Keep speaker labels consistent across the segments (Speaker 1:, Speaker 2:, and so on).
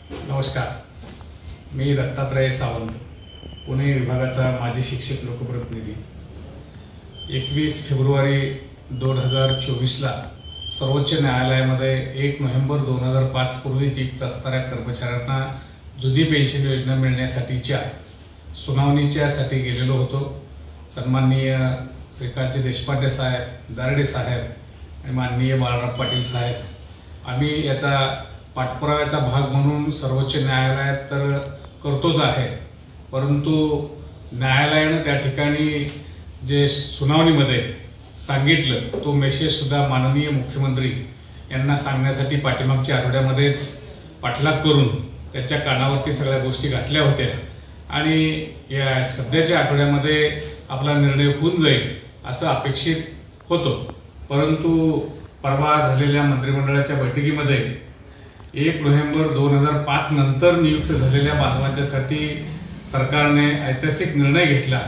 Speaker 1: नमस्कार, मी दत्तात्रय सावंत, पुणे विभागाचा माजी शिक्षक लोकप्रतिनिधी। 21 फेब्रुवारी 2024ला सर्वोच्च न्यायालयामध्ये 1 नोव्हेंबर 2005 पूर्वी नियुक्त असणाऱ्या कर्मचाऱ्यांना जुदी पेन्शन योजना मिळण्यासाठीच्या सुनावणीच्यासाठी गेलेलो होतो। सन्माननीय श्रीकांतजी देशपांडे साहेब, दारडे साहेब आणि माननीय बाळाराम पाटील साहेब, आम्ही याचा पाठपुराव्याचा भाग म्हणून सर्वोच्च न्यायालयात तर करतोच आहे, परंतु न्यायालयाने त्या ठिकाणी जे सुनावणीमध्ये सांगितलं तो मेसेज सुद्धा माननीय मुख्यमंत्री यांना सांगण्यासाठी पाठीमागच्या आठवड्यामध्येच पाठलाग करून त्याच्या कानावरती सगळ्या गोष्टी घातल्या होत्या आणि या सध्याच्या आठवड्यामध्ये आपला निर्णय होऊन जाईल असं अपेक्षित होतं। परंतु परवा झालेल्या मंत्रिमंडळाच्या बैठकीमध्ये 1 नोव्हेंबर 2005 नंतर नियुक्त झालेल्या बांधवांच्यासाठी सरकारने ऐतिहासिक निर्णय घेतला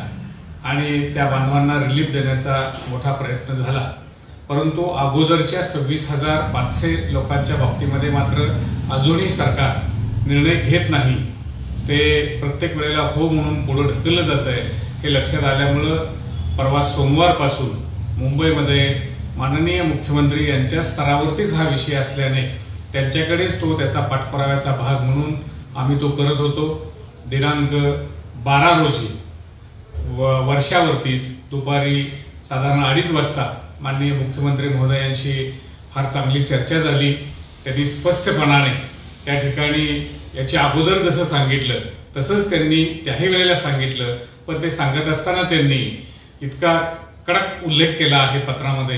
Speaker 1: आणि त्या बांधवांना रिलीफ देण्याचा मोठा प्रयत्न झाला। परंतु अगोदरच्या 26,500 लोकांच्या बाबतीमध्ये मात्र अजूनही सरकार निर्णय घेत नाही। ते प्रत्येक वेळेला हो म्हणून पुढे ढकललं जात आहे। हे लक्षात आल्यामुळं परवा सोमवारपासून मुंबईमध्ये माननीय मुख्यमंत्री यांच्या स्तरावरतीच हा विषय असल्याने त्यांच्याकडेच त्याचा पाठपुराव्याचा भाग म्हणून आम्ही तो करत होतो। दिनांक 12 रोजी वर्षावरतीच दुपारी साधारण 2:30 वाजता माननीय मुख्यमंत्री महोदयांशी फार चांगली चर्चा झाली। त्यांनी स्पष्टपणाने त्या ठिकाणी याच्या अगोदर जसं सांगितलं तसंच त्यांनी त्याही वेळेला सांगितलं, पण ते सांगत असताना त्यांनी इतका कडक उल्लेख केला आहे पत्रामध्ये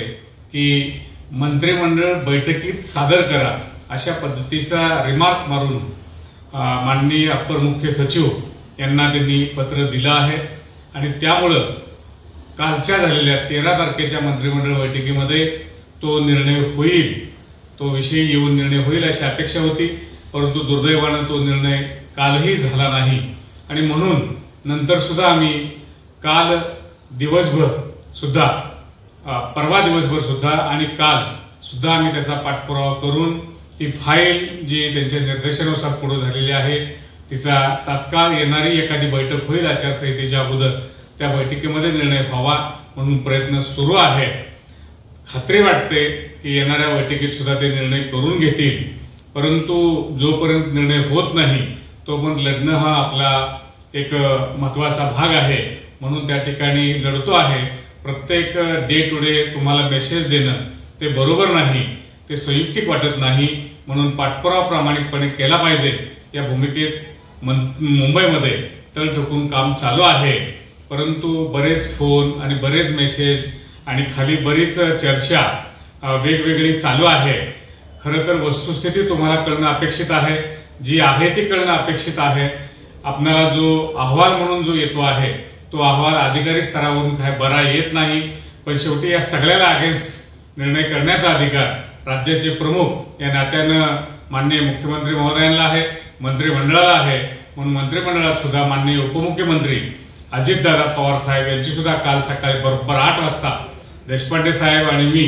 Speaker 1: की मंत्रिमंडळ बैठकीत सादर करा अशा पद्धतीचा रिमार्क मारून माननीय अप्पर मुख्य सचिव यांना त्यांनी पत्र दिलं आहे आणि त्यामुळं कालच्या झालेल्या 13 तारखेच्या मंत्रिमंडळ बैठकीमध्ये तो निर्णय होईल, तो विषय येऊन निर्णय होईल अशी अपेक्षा होती। परंतु दुर्दैवानं तो निर्णय कालही झाला नाही आणि म्हणून नंतर सुद्धा आम्ही काल दिवसभर सुद्धा, परवा दिवसभर सुद्धा आणि काल सुद्धा आम्ही त्याचा पाठपुरावा करून ती फाईल जी त्यांच्या निर्देशानुसार पुढे झालेली आहे तिचा तात्काळ येणारी एखादी बैठक होईल आचारसंहितेच्या अगोदर त्या बैठकीमध्ये निर्णय व्हावा म्हणून प्रयत्न सुरू आहे। खात्री वाटते की येणाऱ्या बैठकीत सुद्धा ते निर्णय करून घेतील, परंतु जोपर्यंत निर्णय होत नाही तोपर्यंत लढणं हा आपला एक महत्त्वाचा भाग आहे म्हणून त्या ठिकाणी लढतो आहे। प्रत्येक डे टू डे तुम्हाला मेसेज देणं ते बरोबर नाही, ते संयुक्तिक वाटत नाही, म्हणून पाठपुरावा प्रामाणिकपणे केला पाहिजे या भूमिकेत मुंबईमध्ये तळ ठोकून काम चालू आहे। परंतु बरेच फोन आणि बरेच मेसेज आणि खाली बरीच चर्चा वेगवेगळी चालू आहे। खरं तर वस्तुस्थिती तुम्हाला कळणं अपेक्षित आहे, जी आहे ती कळणं अपेक्षित आहे। आपल्याला जो अहवाल म्हणून जो येतो आहे तो अहवाल अधिकारी स्तरावरून काय बरा येत नाही, पण शेवटी या सगळ्याला अगेन्स्ट निर्णय करण्याचा अधिकार राज्याचे प्रमुख या नात्यानं माननीय मुख्यमंत्री महोदयांना आहे, मंत्रिमंडळाला आहे। म्हणून मंत्रिमंडळात सुद्धा माननीय उपमुख्यमंत्री अजितदादा पवार साहेब यांची सुद्धा काल सकाळी बरोबर 8 वाजता देशपांडे साहेब आणि मी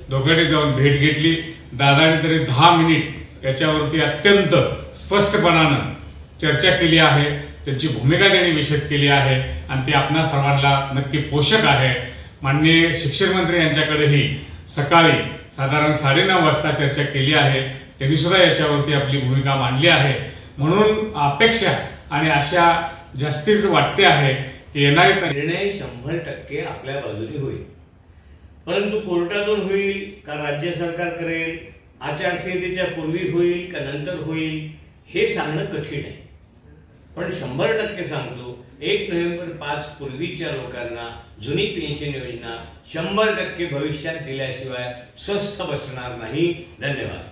Speaker 1: दोघांनी जाऊन भेट घेतली। दादाने तरी 10 मिनिट याच्यावरती अत्यंत स्पष्टपणानं चर्चा केली आहे, त्यांची भूमिका त्यांनी विशद केली आहे आणि ती आपणा सर्वांना नक्की पोषक आहे। माननीय शिक्षण मंत्री यांच्याकडेही सकाळी साधारण 9:30 वाजता चर्चा केली आहे, त्यांनी सुद्धा याच्यावरती आपली भूमिका मांडली आहे। म्हणून अपेक्षा आणि आशा जास्तीच वाटते आहे की येणारे
Speaker 2: निर्णय 100% आपल्या बाजूने होईल, परंतु कोर्टातून होईल का राज्य सरकार करेल, आचारसंहितेच्या पूर्वी होईल का नंतर होईल हे सांगणं कठीण आहे। पण 100% सांगतो 1 नोव्हेंबर 5 पूर्वीच्या लोकांना जुनी पेन्शन योजना 100% भविष्यात दिल्याशिवाय स्वस्थ बसणार नाही। धन्यवाद।